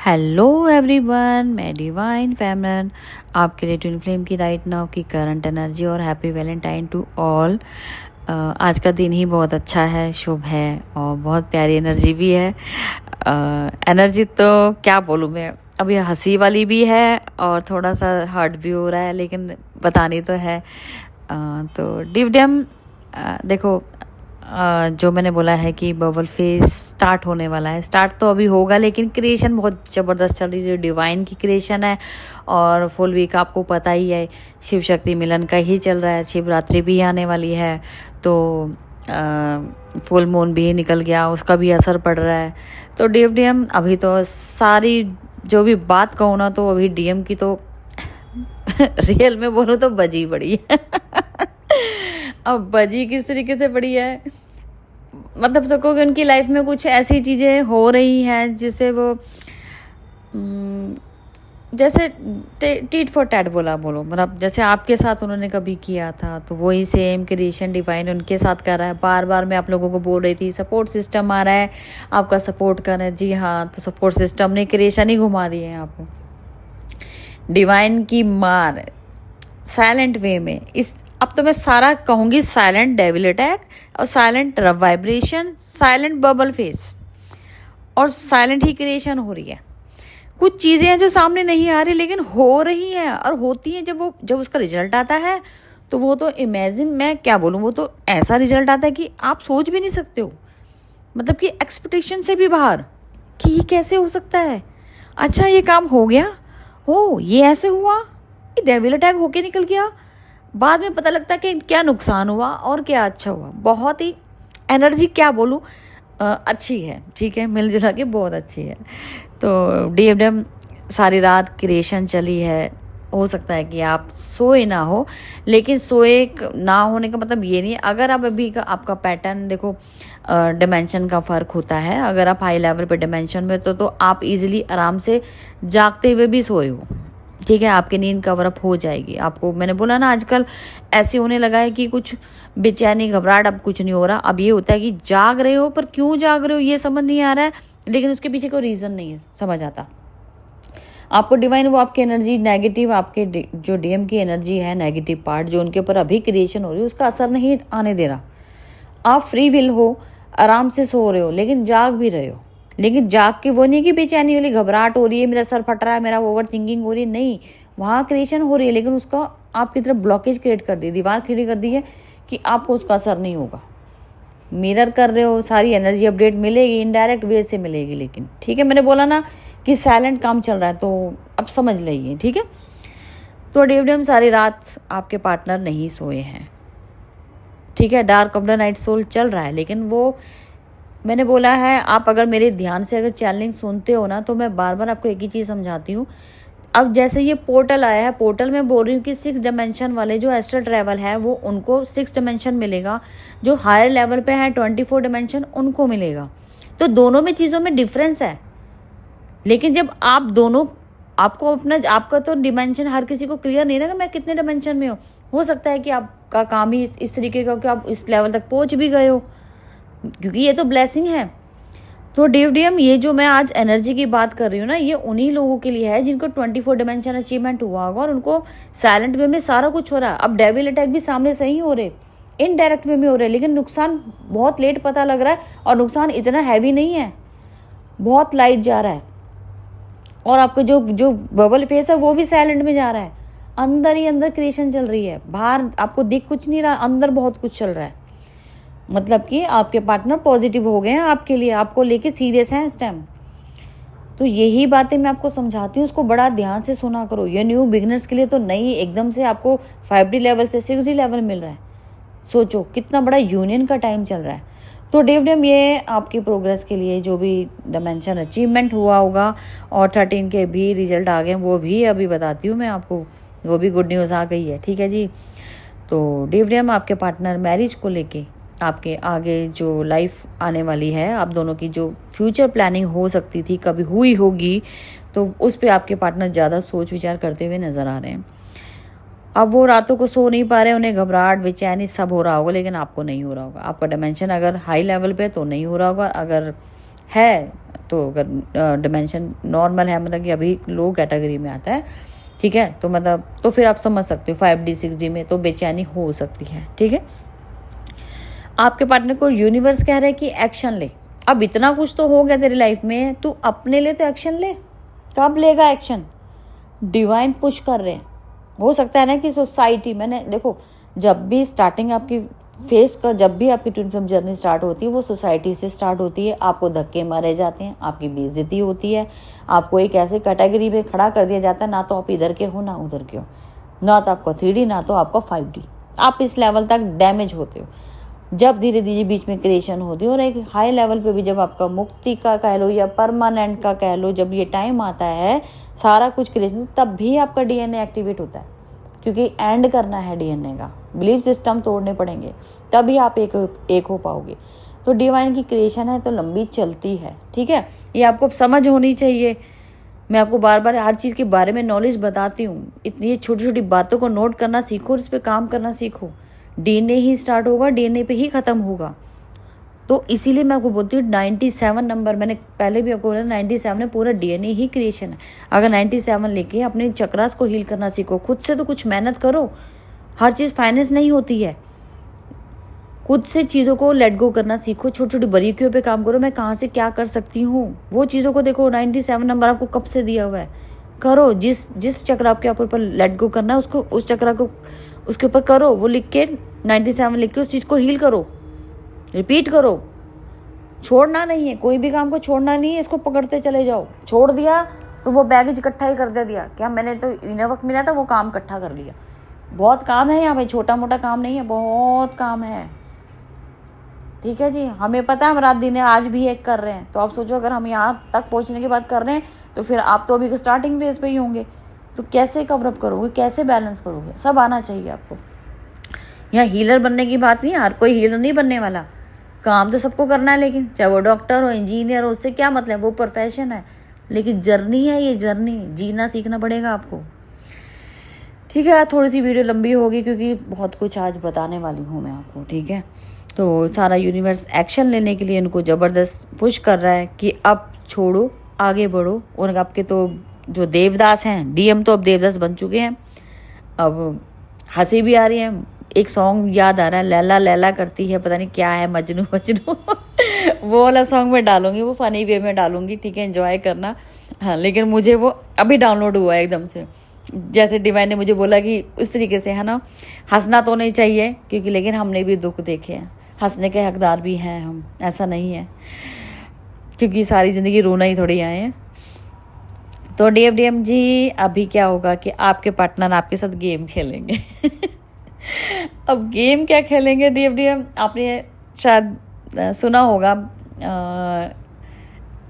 Hello everyone, मैं divine फेमनन आपके लिए ट्विन फ्लेम की राइट नाउ की करंट एनर्जी और हैप्पी वैलेंटाइन टू ऑल। आज का दिन ही बहुत अच्छा है, शुभ है और बहुत प्यारी एनर्जी भी है। एनर्जी तो क्या बोलूँ मैं, अब ये हंसी वाली भी है और थोड़ा सा हर्ट भी हो रहा है, लेकिन बतानी तो है। तो डिवडम देखो, जो मैंने बोला है कि बबल फेज स्टार्ट होने वाला है, स्टार्ट तो अभी होगा, लेकिन क्रिएशन बहुत ज़बरदस्त चल रही है, जो डिवाइन की क्रिएशन है। और फुल वीक आपको पता ही है, शिव शक्ति मिलन का ही चल रहा है, शिवरात्रि भी आने वाली है, तो फुल मून भी निकल गया, उसका भी असर पड़ रहा है। तो डीएम अभी तो सारी जो भी बात कहूँ ना, तो अभी डीएम की तो रियल में बोलूँ तो बजी पड़ी है। अब बजी किस तरीके से पड़ी है, मतलब सबको कि उनकी लाइफ में कुछ ऐसी चीज़ें हो रही हैं जिससे वो जैसे टीट फॉर टैट बोलो, मतलब जैसे आपके साथ उन्होंने कभी किया था, तो वही सेम क्रिएशन डिवाइन उनके साथ कर रहा है। बार बार मैं आप लोगों को बोल रही थी सपोर्ट सिस्टम आ रहा है, आपका सपोर्ट कर रहा है। जी हाँ, तो सपोर्ट सिस्टम ने क्रिएशन ही घुमा दिए हैं आपको। डिवाइन की मार साइलेंट वे में, इस अब तो मैं सारा कहूँगी, साइलेंट डेविल अटैक और silent vibration, silent bubble face और साइलेंट ही क्रिएशन हो रही है। कुछ चीज़ें हैं जो सामने नहीं आ रही, लेकिन हो रही हैं और होती हैं। जब उसका रिजल्ट आता है तो वो तो इमेजिन, मैं क्या बोलूँ, वो तो ऐसा रिजल्ट आता है कि आप सोच भी नहीं सकते हो, मतलब कि एक्सपेक्टेशन से भी बाहर, कि ये कैसे हो सकता है। अच्छा, ये काम हो गया, हो ये ऐसे हुआ, ये डेविल अटैक होके निकल गया। बाद में पता लगता है कि क्या नुकसान हुआ और क्या अच्छा हुआ। बहुत ही एनर्जी, क्या बोलूँ, अच्छी है, ठीक है, मिलजुला के बहुत अच्छी है। तो डीएम सारी रात क्रिएशन चली है। हो सकता है कि आप सोए ना हो, लेकिन सोए ना होने का मतलब ये नहीं, अगर आप अभी का आपका पैटर्न देखो, डिमेंशन का फ़र्क होता है। अगर आप हाई लेवल पे डिमेंशन में तो आप इजीली आराम से जागते हुए भी सोए हो, ठीक है, आपकी नींद कवर अप हो जाएगी। आपको मैंने बोला ना, आजकल ऐसे होने लगा है कि कुछ बेचैनी, घबराहट, अब कुछ नहीं हो रहा। अब ये होता है कि जाग रहे हो, पर क्यों जाग रहे हो ये समझ नहीं आ रहा है, लेकिन उसके पीछे कोई रीज़न नहीं है समझ आता। आपको डिवाइन वो आपकी एनर्जी नेगेटिव, आपके जो डीएम की एनर्जी है, नेगेटिव पार्ट जो उनके ऊपर अभी क्रिएशन हो रही है, उसका असर नहीं आने दे रहा। आप फ्री विल हो, आराम से सो रहे हो, लेकिन जाग भी रहे हो। लेकिन जाग के वो नहीं कि बेचैनी वाली घबराहट हो रही है, मेरा सर फट रहा है, मेरा ओवर थिंकिंग हो रही है, नहीं, वहाँ क्रिएशन हो रही है, लेकिन उसका आपकी तरफ ब्लॉकेज क्रिएट कर दी, दीवार खड़ी कर दी है कि आपको उसका असर नहीं होगा। मिरर कर रहे हो, सारी एनर्जी अपडेट मिलेगी, इनडायरेक्ट वे से मिलेगी, लेकिन ठीक है, मैंने बोला ना कि साइलेंट काम चल रहा है, तो अब समझ लीजिए, ठीक है। तो डेवडम सारी रात आपके पार्टनर नहीं सोए हैं, ठीक है, dark of the night soul चल रहा है। लेकिन वो मैंने बोला है, आप अगर मेरे ध्यान से अगर चैनलिंग सुनते हो ना, तो मैं बार बार आपको एक ही चीज़ समझाती हूँ। अब जैसे ये पोर्टल आया है, पोर्टल में बोल रही हूँ कि 6 डायमेंशन वाले जो एस्ट्रल ट्रैवल है, वो उनको 6 डायमेंशन मिलेगा। जो हायर लेवल पे है 24 डायमेंशन, उनको मिलेगा। तो दोनों में चीज़ों में डिफरेंस है, लेकिन जब आप दोनों, आपको अपना, आपका तो डिमेंशन हर किसी को क्लियर नहीं रहेगा मैं कितने डायमेंशन में हो सकता है कि आपका काम ही इस तरीके का कि आप इस लेवल तक पहुंच भी गए हो, क्योंकि ये तो ब्लेसिंग है। तो डीएम ये जो मैं आज एनर्जी की बात कर रही हूँ ना, ये उन्हीं लोगों के लिए है जिनको 24 डायमेंशन अचीवमेंट हुआ होगा और उनको साइलेंट वे में सारा कुछ हो रहा है। अब डेविल अटैक भी सामने सही हो रहे, इनडायरेक्ट वे में हो रहे, लेकिन नुकसान बहुत लेट पता लग रहा है, और नुकसान इतना हैवी नहीं है, बहुत लाइट जा रहा है। और आपका जो जो बबल फेस है वो भी साइलेंट में जा रहा है, अंदर ही अंदर क्रिएशन चल रही है, बाहर आपको दिख कुछ नहीं रहा, अंदर बहुत कुछ चल रहा है। मतलब कि आपके पार्टनर पॉजिटिव हो गए हैं आपके लिए, आपको लेके सीरियस हैं इस टाइम। तो यही बातें मैं आपको समझाती हूँ, उसको बड़ा ध्यान से सुना करो। ये न्यू बिगनर्स के लिए तो नहीं, एकदम से आपको 5D लेवल से 6D लेवल मिल रहा है। सोचो कितना बड़ा यूनियन का टाइम चल रहा है। तो डेवडम ये आपकी प्रोग्रेस के लिए जो भी डायमेंशन अचीवमेंट हुआ होगा और 13 के भी रिजल्ट आ गए, वो भी अभी बताती हूँ मैं आपको, वो भी गुड न्यूज़ आ गई है, ठीक है जी। तो डेवडम आपके पार्टनर मैरिज को लेके, आपके आगे जो लाइफ आने वाली है, आप दोनों की जो फ्यूचर प्लानिंग हो सकती थी, कभी हुई होगी, तो उस पर आपके पार्टनर ज़्यादा सोच विचार करते हुए नज़र आ रहे हैं। अब वो रातों को सो नहीं पा रहे, उन्हें घबराहट, बेचैनी सब हो रहा होगा, लेकिन आपको नहीं हो रहा होगा। आपका डायमेंशन अगर हाई लेवल पे तो नहीं हो रहा होगा, अगर है तो अगर डिमेंशन नॉर्मल है, मतलब कि अभी लो कैटेगरी में आता है, ठीक है, तो मतलब तो फिर आप समझ सकते हो 5D 6D में तो बेचैनी हो सकती है, ठीक है। आपके पार्टनर को यूनिवर्स कह रहा है कि एक्शन ले। अब इतना कुछ तो हो गया तेरी लाइफ में, तू अपने लिए तो एक्शन ले। कब लेगा एक्शन? डिवाइन पुश कर रहे हैं। हो सकता है ना कि सोसाइटी, मैंने देखो जब भी स्टार्टिंग आपकी फेस का, जब भी आपकी ट्विन फ्लेम जर्नी स्टार्ट होती है वो सोसाइटी से स्टार्ट होती है। आपको धक्के मारे जाते हैं, आपकी बेइज्जती होती है, आपको एक ऐसे कैटेगरी में खड़ा कर दिया जाता है, ना तो आप इधर के हो ना उधर के हो, ना तो आपका 3D ना तो आपका 5D। आप इस लेवल तक डैमेज होते हो। जब धीरे धीरे बीच में क्रिएशन होती है और एक हाई लेवल पे भी जब आपका मुक्ति का कह लो या परमानेंट का कह लो, जब ये टाइम आता है सारा कुछ क्रिएशन, तब भी आपका DNA एक्टिवेट होता है, क्योंकि एंड करना है DNA का, बिलीफ सिस्टम तोड़ने पड़ेंगे, तभी आप एक हो पाओगे। तो डिवाइन की क्रिएशन है तो लंबी चलती है, ठीक है। ये आपको समझ होनी चाहिए। मैं आपको बार बार हर चीज़ के बारे में नॉलेज बताती हूँ। इतनी छोटी छोटी बातों को नोट करना सीखो और इस पर काम करना सीखो। DNA ही स्टार्ट होगा, DNA पे ही ख़त्म होगा। तो इसीलिए मैं आपको बोलती हूँ 97 नंबर, मैंने पहले भी आपको बोला 97 में पूरा DNA ही क्रिएशन है। अगर 97 लेके अपने चक्रास को हील करना सीखो, खुद से तो कुछ मेहनत करो। हर चीज़ फाइनेंस नहीं होती है, खुद से चीज़ों को लेट गो करना सीखो। छोटी छोटी बारीकियों पे काम करो, मैं कहाँ से क्या कर सकती हूँ वो चीज़ों को देखो। 97 नंबर आपको कब से दिया हुआ है, करो। जिस चक्र आपके ऊपर लेट गो करना है उसको, उस चक्र को उसके ऊपर करो। वो लिख के 97 लिख के उस चीज़ को हील करो, रिपीट करो। छोड़ना नहीं है, कोई भी काम को छोड़ना नहीं है, इसको पकड़ते चले जाओ। छोड़ दिया तो वो बैगेज इकट्ठा ही कर दे दिया, क्या मैंने तो इन्हें वक्त मिला था वो काम इकट्ठा कर लिया। बहुत काम है यहाँ पे, छोटा मोटा काम नहीं है, बहुत काम है, ठीक है जी। हमें पता है हम रात दिन आज भी एक कर रहे हैं, तो आप सोचो अगर हम यहाँ तक पहुँचने के बाद कर रहे हैं तो फिर आप तो अभी स्टार्टिंग फेज पे ही होंगे। तो कैसे कवरअप करोगे, कैसे बैलेंस करोगे? सब आना चाहिए आपको। यहाँ हीलर बनने की बात नहीं है, हर कोई हीलर नहीं बनने वाला। काम तो सबको करना है, लेकिन चाहे वो डॉक्टर हो, इंजीनियर हो, उससे क्या मतलब, वो प्रोफेशन है। लेकिन जर्नी है, ये जर्नी जीना सीखना पड़ेगा आपको, ठीक है। थोड़ी सी वीडियो लंबी होगी क्योंकि बहुत कुछ आज बताने वाली हूँ मैं आपको, ठीक है। तो सारा यूनिवर्स एक्शन लेने के लिए उनको ज़बरदस्त पुश कर रहा है कि अब छोड़ो, आगे बढ़ो। और आपके तो जो देवदास हैं, DM तो अब देवदास बन चुके हैं। अब हंसी भी आ रही है। एक सॉन्ग याद आ रहा है, लैला लैला करती है, पता नहीं क्या है, मजनू मजनू वो वाला सॉन्ग मैं डालूंगी, वो फनी वे में डालूंगी, ठीक है, एंजॉय करना। हाँ, लेकिन मुझे वो अभी डाउनलोड हुआ है एकदम से, जैसे डिवाइन ने मुझे बोला कि इस तरीके से, है ना। हंसना तो नहीं चाहिए क्योंकि, लेकिन हमने भी दुख देखे हैं, हंसने के हकदार भी हैं हम, ऐसा नहीं है, क्योंकि सारी ज़िंदगी रोना ही थोड़ी आए हैं। तो DFDM जी, अभी क्या होगा कि आपके पार्टनर आपके साथ गेम खेलेंगे अब गेम क्या खेलेंगे DFDM, आपने शायद सुना होगा।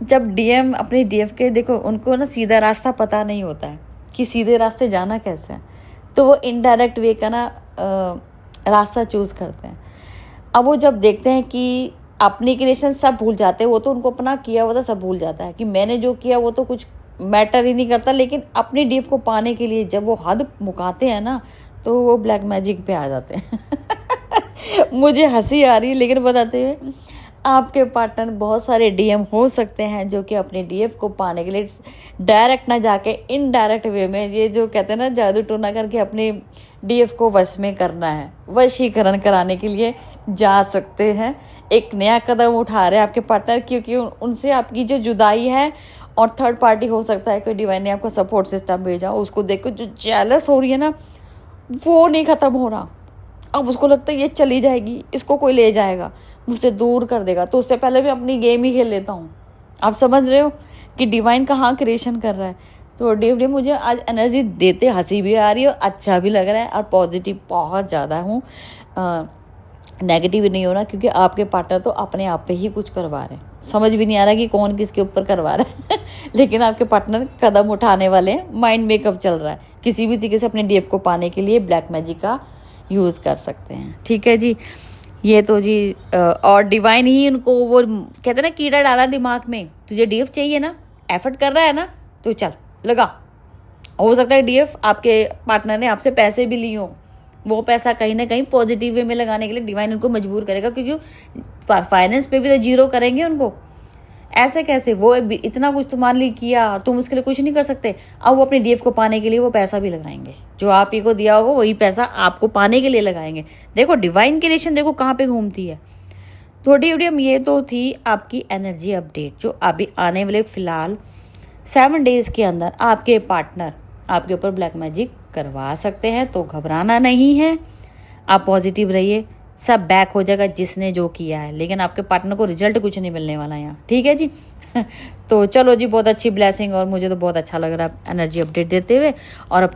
जब DM अपनी DF के, देखो उनको ना सीधा रास्ता पता नहीं होता है कि सीधे रास्ते जाना कैसे है, तो वो इनडायरेक्ट वे का ना रास्ता चूज़ करते हैं। अब वो जब देखते हैं कि अपनी क्रिएशन सब भूल जाते हैं, वो तो उनको अपना किया हुआ तो सब भूल जाता है कि मैंने जो किया वो तो कुछ मैटर ही नहीं करता। लेकिन अपनी DF को पाने के लिए जब वो हद मुकाते हैं ना, तो वो ब्लैक मैजिक पे आ जाते हैं मुझे हंसी आ रही है, लेकिन बताते हुए आपके पार्टनर बहुत सारे DM हो सकते हैं जो कि अपने DF को पाने के लिए डायरेक्ट ना जाके इनडायरेक्ट वे में, ये जो कहते हैं ना जादू टोना करके अपने DF को वश में करना है, वशीकरण कराने के लिए जा सकते हैं। एक नया कदम उठा रहे हैं आपके पार्टनर, क्योंकि उनसे आपकी जो जुदाई है, और थर्ड पार्टी हो सकता है कोई डिवाइन ने आपको सपोर्ट सिस्टम भेजा, उसको देखो जो जेलस हो रही है ना, वो नहीं ख़त्म हो रहा। अब उसको लगता है ये चली जाएगी, इसको कोई ले जाएगा, मुझसे दूर कर देगा, तो उससे पहले भी अपनी गेम ही खेल लेता हूँ। आप समझ रहे हो कि डिवाइन कहाँ क्रिएशन कर रहा है। तो DFDM मुझे आज एनर्जी देते हंसी भी आ रही है और अच्छा भी लग रहा है, और पॉजिटिव बहुत ज़्यादा हूँ, नेगेटिव नहीं हो रहा, क्योंकि आपके पार्टनर तो अपने आप पे ही कुछ करवा रहे हैं। समझ भी नहीं आ रहा कि कौन किसके ऊपर करवा रहा है लेकिन आपके पार्टनर कदम उठाने वाले हैं, माइंड मेकअप चल रहा है, किसी भी तरीके से अपने DF को पाने के लिए ब्लैक मैजिक का यूज़ कर सकते हैं, ठीक है जी। ये तो जी और डिवाइन ही उनको वो कहते हैं ना, कीड़ा डाला दिमाग में, तुझे DF चाहिए ना, एफर्ट कर रहा है ना, तो चल लगा। हो सकता है DF आपके पार्टनर ने आपसे पैसे भी लिए हों, वो पैसा कहीं ना कहीं पॉजिटिव वे में लगाने के लिए डिवाइन उनको मजबूर करेगा, क्योंकि फाइनेंस पे भी तो जीरो करेंगे उनको। ऐसे कैसे? वो इतना कुछ तुम्हारे लिए किया, तुम उसके लिए कुछ नहीं कर सकते? अब वो अपनी डीएफ को पाने के लिए वो पैसा भी लगाएंगे, जो आप ही को दिया होगा वही पैसा आपको पाने के लिए लगाएंगे। देखो डिवाइन क्रिएशन देखो कहाँ पे घूमती है। तो डिविडियम ये तो थी आपकी एनर्जी अपडेट, जो अभी आने वाले फिलहाल 7 डेज के अंदर आपके पार्टनर आपके ऊपर ब्लैक मैजिक करवा सकते हैं। तो घबराना नहीं है, आप पॉजिटिव रहिए, सब बैक हो जाएगा जिसने जो किया है, लेकिन आपके पार्टनर को रिजल्ट कुछ नहीं मिलने वाला है यहाँ, ठीक है जी। तो चलो जी, बहुत अच्छी ब्लेसिंग, और मुझे तो बहुत अच्छा लग रहा है एनर्जी अपडेट देते हुए। और अब